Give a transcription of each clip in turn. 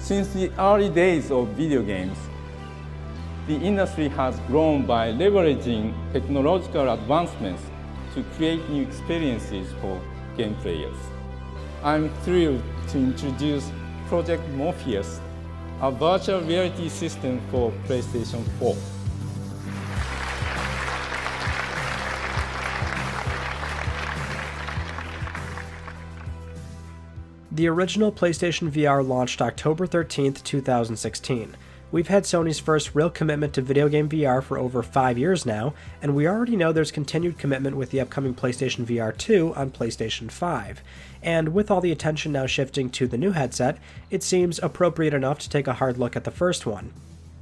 Since the early days of video games, the industry has grown by leveraging technological advancements to create new experiences for game players. I'm thrilled to introduce Project Morpheus, a virtual reality system for PlayStation 4. The original PlayStation VR launched October 13th, 2016. We've had Sony's first real commitment to video game VR for over 5 years now, and we already know there's continued commitment with the upcoming PlayStation VR 2 on PlayStation 5. And with all the attention now shifting to the new headset, it seems appropriate enough to take a hard look at the first one.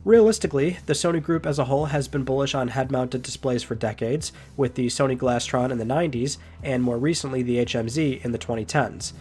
Realistically, the Sony group as a whole has been bullish on head-mounted displays for decades, with the Sony Glastron in the 90s, and more recently the HMZ in the 2010s.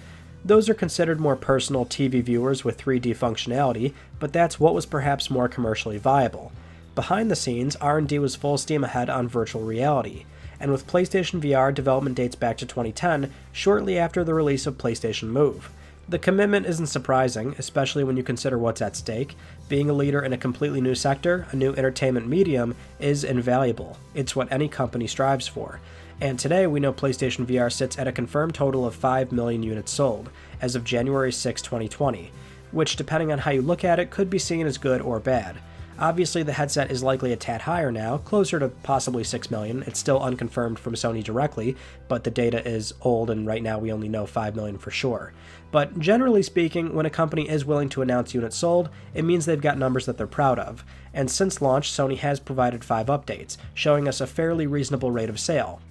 Those are considered more personal TV viewers with 3D functionality, but that's what was perhaps more commercially viable. Behind the scenes, R&D was full steam ahead on virtual reality, and with PlayStation VR, development dates back to 2010, shortly after the release of PlayStation Move. The commitment isn't surprising, especially when you consider what's at stake. Being a leader in a completely new sector, a new entertainment medium, is invaluable. It's what any company strives for. And today we know PlayStation VR sits at a confirmed total of 5 million units sold, as of January 6, 2020, which, depending on how you look at it, could be seen as good or bad. Obviously, the headset is likely a tad higher now, closer to possibly 6 million. It's still unconfirmed from Sony directly, but the data is old and right now we only know 5 million for sure. But generally speaking, when a company is willing to announce units sold, it means they've got numbers that they're proud of. And since launch, Sony has provided 5 updates, showing us a fairly reasonable rate of sale.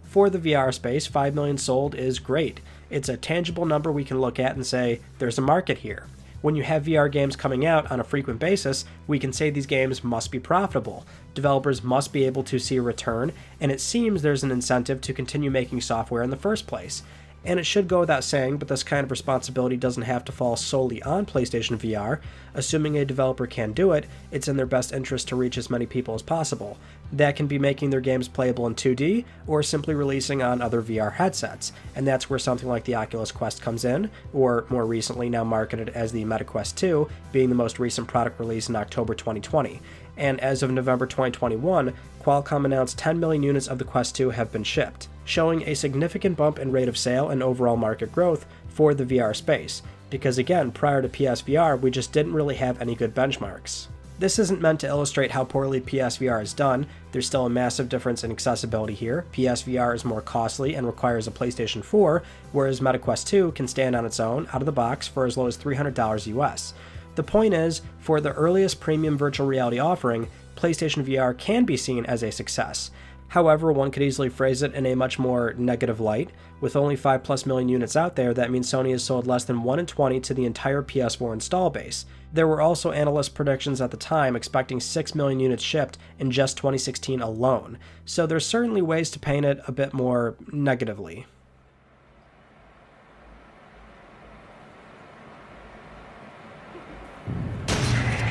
For the VR space, 5 million sold is great. It's a tangible number we can look at and say, there's a market here. When you have VR games coming out on a frequent basis, we can say these games must be profitable. Developers must be able to see a return, and it seems there's an incentive to continue making software in the first place. And it should go without saying, but this kind of responsibility doesn't have to fall solely on PlayStation VR. Assuming a developer can do it, it's in their best interest to reach as many people as possible. That can be making their games playable in 2D, or simply releasing on other VR headsets, and that's where something like the Oculus Quest comes in, or more recently now marketed as the Meta Quest 2, being the most recent product release in October 2020. And as of November 2021, Qualcomm announced 10 million units of the Quest 2 have been shipped, showing a significant bump in rate of sale and overall market growth for the VR space, because again, prior to PSVR, we just didn't really have any good benchmarks. This isn't meant to illustrate how poorly PSVR is done. There's still a massive difference in accessibility here. PSVR is more costly and requires a PlayStation 4, whereas MetaQuest 2 can stand on its own, out of the box, for as low as $300 US. The point is, for the earliest premium virtual reality offering, PlayStation VR can be seen as a success. However, one could easily phrase it in a much more negative light. With only 5+ million units out there, that means Sony has sold less than 1 in 20 to the entire PS4 install base. There were also analyst predictions at the time expecting 6 million units shipped in just 2016 alone, so there's certainly ways to paint it a bit more negatively.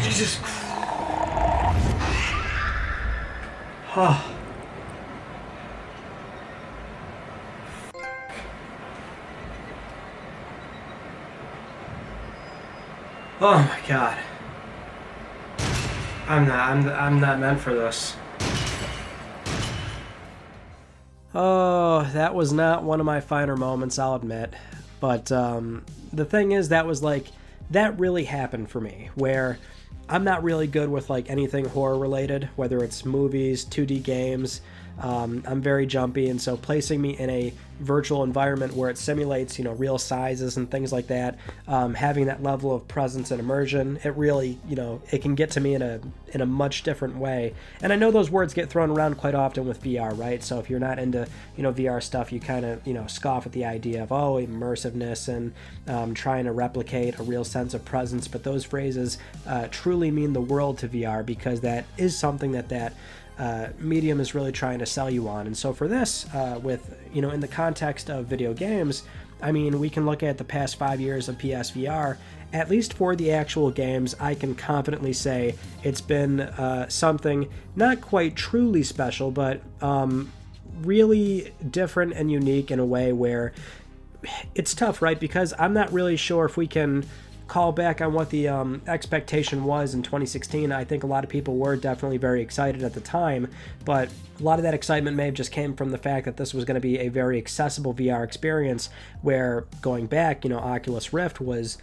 Jesus. Oh. Oh my god. I'm not meant for this. Oh, that was not one of my finer moments, I'll admit. But the thing is, that really happened for me, where I'm not really good with anything horror related, whether it's movies, 2D games. I'm very jumpy, and so placing me in a virtual environment where it simulates, real sizes and things like that, having that level of presence and immersion, it really, it can get to me in a much different way. And I know those words get thrown around quite often with VR, right? So if you're not into, VR stuff, you kind of, scoff at the idea of, immersiveness and trying to replicate a real sense of presence. But those phrases truly mean the world to VR, because that is something that medium is really trying to sell you on. And so for this, with, in the context of video games, I mean, we can look at the past 5 years of PSVR. At least for the actual games, I can confidently say it's been something not quite truly special, but really different and unique in a way where it's tough, right? Because I'm not really sure if we can call back on what the expectation was in 2016, I think a lot of people were definitely very excited at the time, but a lot of that excitement may have just came from the fact that this was going to be a very accessible VR experience, where going back, Oculus Rift was...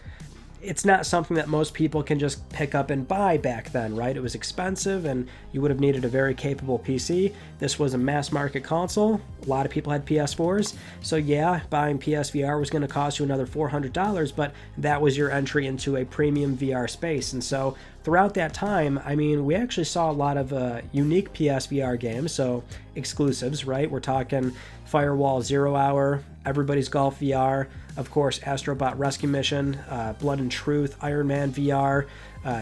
It's not something that most people can just pick up and buy back then, right? It was expensive and you would have needed a very capable PC. This was a mass market console. A lot of people had PS4s. So yeah, buying PSVR was going to cost you another $400, but that was your entry into a premium VR space. And so throughout that time, we actually saw a lot of unique PSVR games, so exclusives, right? We're talking Firewall Zero Hour, Everybody's Golf VR, of course, Astrobot Rescue Mission, Blood and Truth, Iron Man VR,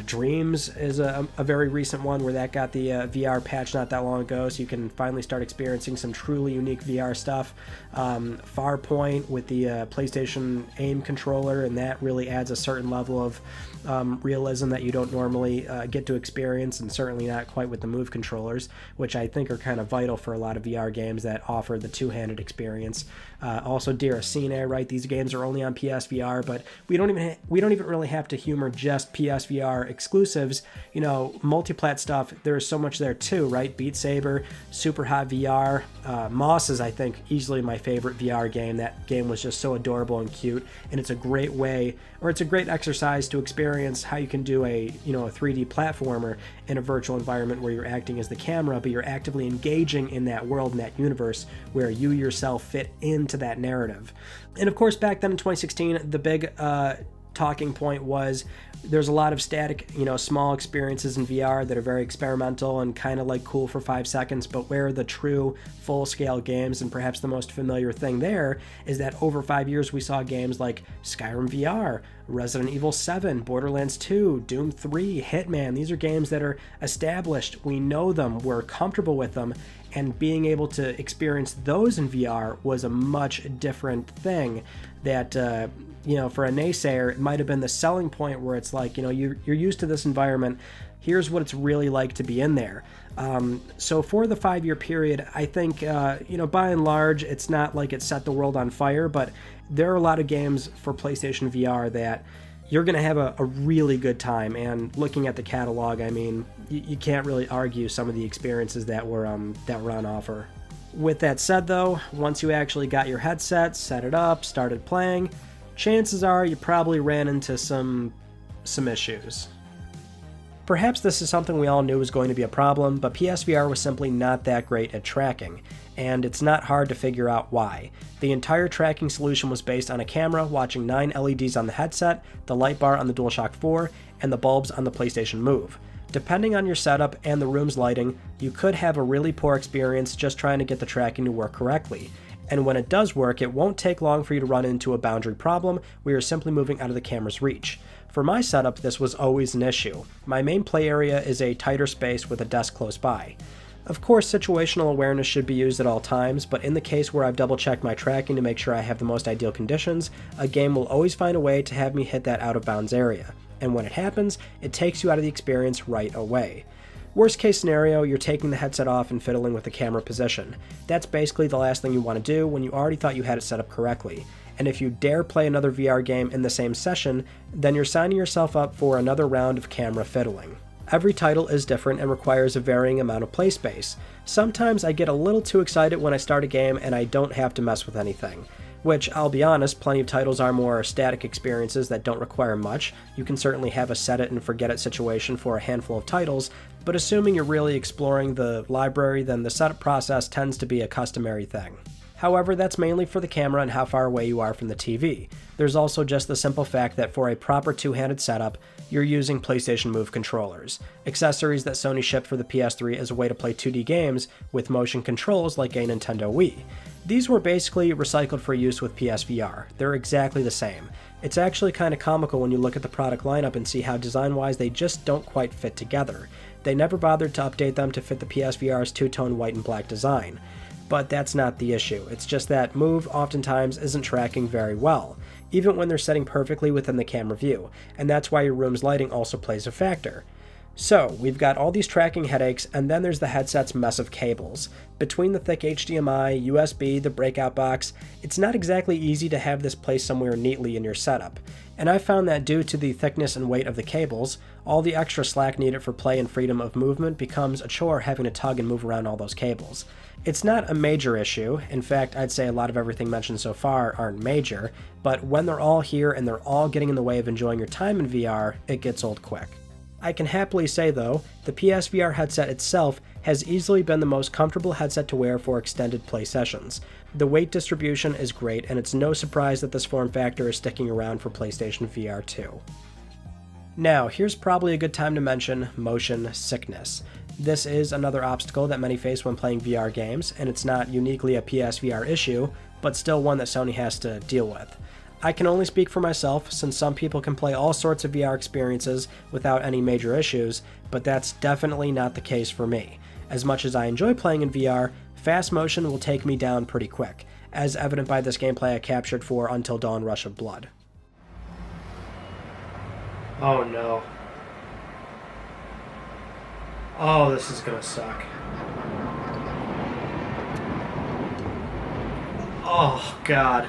Dreams is a very recent one where that got the VR patch not that long ago, so you can finally start experiencing some truly unique VR stuff. Farpoint with the PlayStation Aim controller, and that really adds a certain level of realism that you don't normally get to experience, and certainly not quite with the Move controllers, which I think are kind of vital for a lot of VR games that offer the two-handed experience. Also Diracine, right? These games are only on PSVR, but we don't even really have to humor just PSVR exclusives. Multiplat stuff, there's so much there too, right? Beat Saber, Super Hot VR, Moss is, I think, easily my favorite VR game. That game was just so adorable and cute, and it's a great exercise to experience how you can do a 3D platformer in a virtual environment where you're acting as the camera, but you're actively engaging in that world, in that universe, where you yourself fit into that narrative. And of course, back then in 2016, the big talking point was there's a lot of static, small experiences in VR that are very experimental and kind of like cool for 5 seconds, but where the true full-scale games, and perhaps the most familiar thing there, is that over 5 years we saw games like Skyrim VR, Resident Evil 7, Borderlands 2, Doom 3, Hitman. These are games that are established, we know them, we're comfortable with them, and being able to experience those in VR was a much different thing that, for a naysayer, it might have been the selling point where it's like, you're used to this environment, here's what it's really like to be in there. So for the 5-year period, I think, by and large, it's not like it set the world on fire, but there are a lot of games for PlayStation VR that you're going to have a really good time. And looking at the catalog, you can't really argue some of the experiences that were on offer. With that said, though, once you actually got your headset, set it up, started playing, chances are you probably ran into some issues. Perhaps this is something we all knew was going to be a problem, but PSVR was simply not that great at tracking, and it's not hard to figure out why. The entire tracking solution was based on a camera watching 9 LEDs on the headset, the light bar on the DualShock 4, and the bulbs on the PlayStation Move. Depending on your setup and the room's lighting, you could have a really poor experience just trying to get the tracking to work correctly. And when it does work, it won't take long for you to run into a boundary problem where you're simply moving out of the camera's reach. For my setup, this was always an issue. My main play area is a tighter space with a desk close by. Of course, situational awareness should be used at all times, but in the case where I've double-checked my tracking to make sure I have the most ideal conditions, a game will always find a way to have me hit that out-of-bounds area. And when it happens, it takes you out of the experience right away. Worst case scenario, you're taking the headset off and fiddling with the camera position. That's basically the last thing you want to do when you already thought you had it set up correctly. And if you dare play another VR game in the same session, then you're signing yourself up for another round of camera fiddling. Every title is different and requires a varying amount of play space. Sometimes I get a little too excited when I start a game and I don't have to mess with anything. Which, I'll be honest, plenty of titles are more static experiences that don't require much. You can certainly have a set it and forget it situation for a handful of titles, but assuming you're really exploring the library, then the setup process tends to be a customary thing. However, that's mainly for the camera and how far away you are from the TV. There's also just the simple fact that for a proper two-handed setup, you're using PlayStation Move controllers, accessories that Sony shipped for the PS3 as a way to play 2D games with motion controls like a Nintendo Wii. These were basically recycled for use with PSVR. They're exactly the same. It's actually kind of comical when you look at the product lineup and see how design-wise they just don't quite fit together. They never bothered to update them to fit the PSVR's two-tone white and black design. But that's not the issue. It's just that Move oftentimes isn't tracking very well, even when they're setting perfectly within the camera view, and that's why your room's lighting also plays a factor. So, we've got all these tracking headaches, and then there's the headset's mess of cables. Between the thick HDMI, USB, the breakout box, it's not exactly easy to have this placed somewhere neatly in your setup. And I found that due to the thickness and weight of the cables, all the extra slack needed for play and freedom of movement becomes a chore having to tug and move around all those cables. It's not a major issue. In fact, I'd say a lot of everything mentioned so far aren't major, but when they're all here and they're all getting in the way of enjoying your time in VR, it gets old quick. I can happily say though, the PSVR headset itself has easily been the most comfortable headset to wear for extended play sessions. The weight distribution is great, and it's no surprise that this form factor is sticking around for PlayStation VR 2. Now, here's probably a good time to mention motion sickness. This is another obstacle that many face when playing VR games, and it's not uniquely a PSVR issue, but still one that Sony has to deal with. I can only speak for myself, since some people can play all sorts of VR experiences without any major issues, but that's definitely not the case for me. As much as I enjoy playing in VR, fast motion will take me down pretty quick, as evident by this gameplay I captured for Until Dawn Rush of Blood. Oh no. Oh, this is gonna suck. Oh god.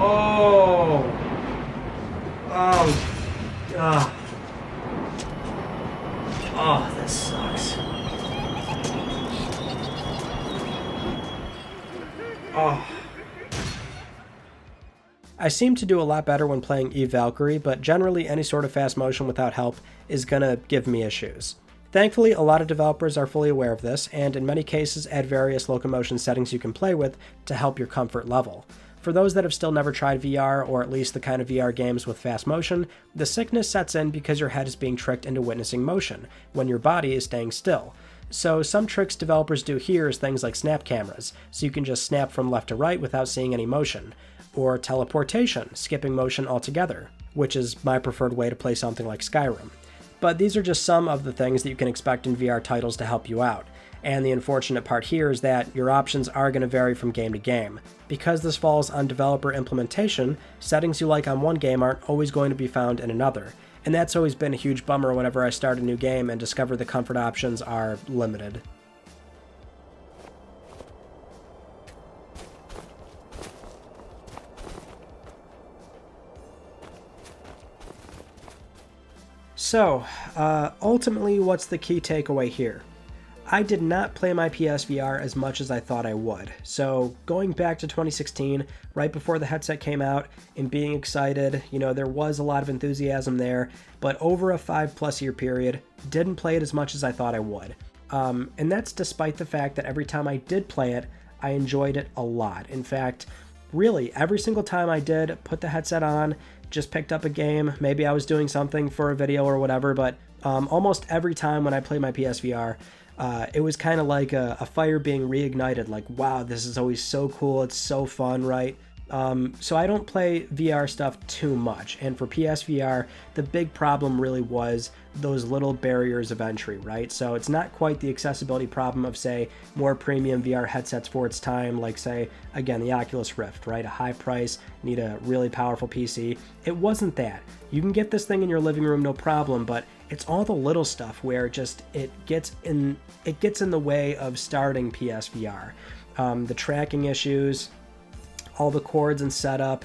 Oh. Oh. Ah. Oh, this sucks. Oh. I seem to do a lot better when playing Eve Valkyrie, but generally any sort of fast motion without help is gonna give me issues. Thankfully, a lot of developers are fully aware of this, and in many cases add various locomotion settings you can play with to help your comfort level. For those that have still never tried VR, or at least the kind of VR games with fast motion, the sickness sets in because your head is being tricked into witnessing motion, when your body is staying still. So some tricks developers do here is things like snap cameras, so you can just snap from left to right without seeing any motion. Or teleportation, skipping motion altogether, which is my preferred way to play something like Skyrim. But these are just some of the things that you can expect in VR titles to help you out. And the unfortunate part here is that your options are going to vary from game to game. Because this falls on developer implementation, settings you like on one game aren't always going to be found in another. And that's always been a huge bummer whenever I start a new game and discover the comfort options are limited. So, ultimately, what's the key takeaway here? I did not play my PSVR as much as I thought I would. So, going back to 2016, right before the headset came out, and being excited, there was a lot of enthusiasm there, but over a 5+ year period, didn't play it as much as I thought I would. And that's despite the fact that every time I did play it, I enjoyed it a lot. In fact, really, every single time I did put the headset on, just picked up a game, maybe I was doing something for a video or whatever, but almost every time when I play my PSVR, it was kind of like a fire being reignited, like, wow, this is always so cool, it's so fun, right? So I don't play VR stuff too much, and for PSVR, the big problem really was those little barriers of entry, right? So it's not quite the accessibility problem of, say, more premium VR headsets for its time, like, say, again, the Oculus Rift, right? A high price, need a really powerful PC. It wasn't that. You can get this thing in your living room, no problem, but it's all the little stuff where it gets in the way of starting PSVR. The tracking issues, all the cords and setup,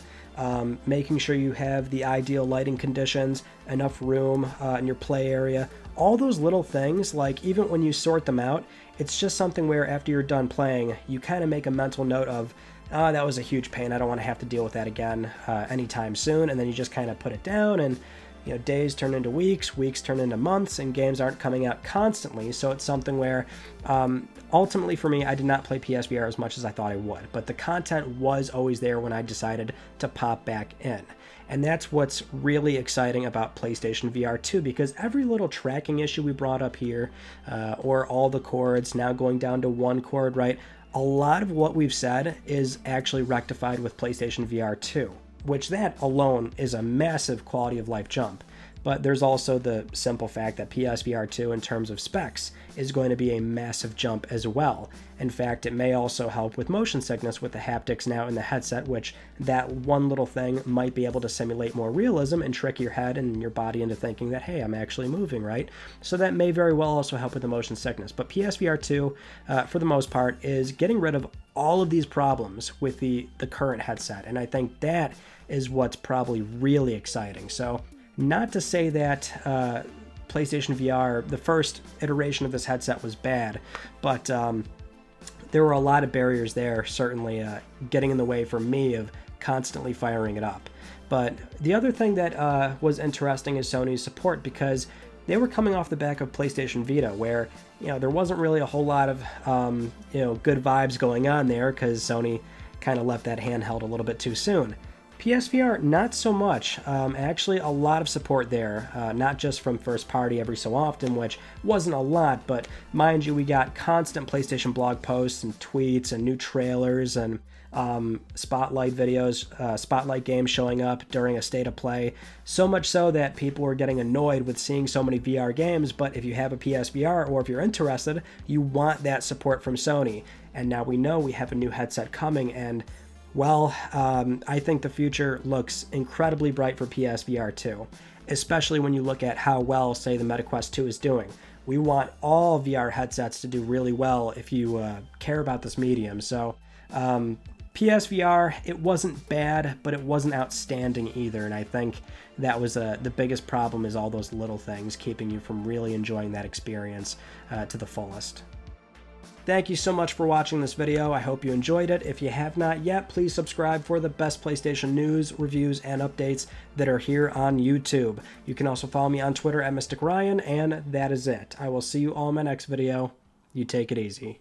making sure you have the ideal lighting conditions, enough room in your play area, all those little things, like even when you sort them out, it's just something where after you're done playing, you kind of make a mental note of, that was a huge pain, I don't want to have to deal with that again anytime soon, and then you just kind of put it down, and days turn into weeks, weeks turn into months, and games aren't coming out constantly, so it's something where, ultimately for me, I did not play PSVR as much as I thought I would, but the content was always there when I decided to pop back in. And that's what's really exciting about PlayStation VR 2, because every little tracking issue we brought up here, or all the cords now going down to one cord, right? A lot of what we've said is actually rectified with PlayStation VR 2. Which that alone is a massive quality of life jump. but there's also the simple fact that PSVR 2, in terms of specs, is going to be a massive jump as well. In fact, it may also help with motion sickness with the haptics now in the headset, which that one little thing might be able to simulate more realism and trick your head and your body into thinking that, hey, I'm actually moving, right? So that may very well also help with the motion sickness. But PSVR 2, for the most part, is getting rid of all of these problems with the current headset, and I think that is what's probably really exciting. So not to say that PlayStation VR, the first iteration of this headset, was bad, but there were a lot of barriers there, certainly getting in the way for me of constantly firing it up. But the other thing that was interesting is Sony's support, because they were coming off the back of PlayStation Vita, where there wasn't really a whole lot of good vibes going on there, because Sony kind of left that handheld a little bit too soon. PSVR, not so much. Actually, a lot of support there, not just from first party every so often, which wasn't a lot, but mind you, we got constant PlayStation blog posts and tweets and new trailers and spotlight videos, spotlight games showing up during a state of play. So much so that people were getting annoyed with seeing so many VR games, but if you have a PSVR or if you're interested, you want that support from Sony. And now we know we have a new headset coming, and well, I think the future looks incredibly bright for PSVR 2, especially when you look at how well, say, the MetaQuest 2 is doing. We want all VR headsets to do really well if you care about this medium. So PSVR, it wasn't bad, but it wasn't outstanding either, and I think that was the biggest problem, is all those little things keeping you from really enjoying that experience to the fullest. Thank you so much for watching this video. I hope you enjoyed it. If you have not yet, please subscribe for the best PlayStation news, reviews, and updates that are here on YouTube. You can also follow me on Twitter at Mystic Ryan, and that is it. I will see you all in my next video. You take it easy.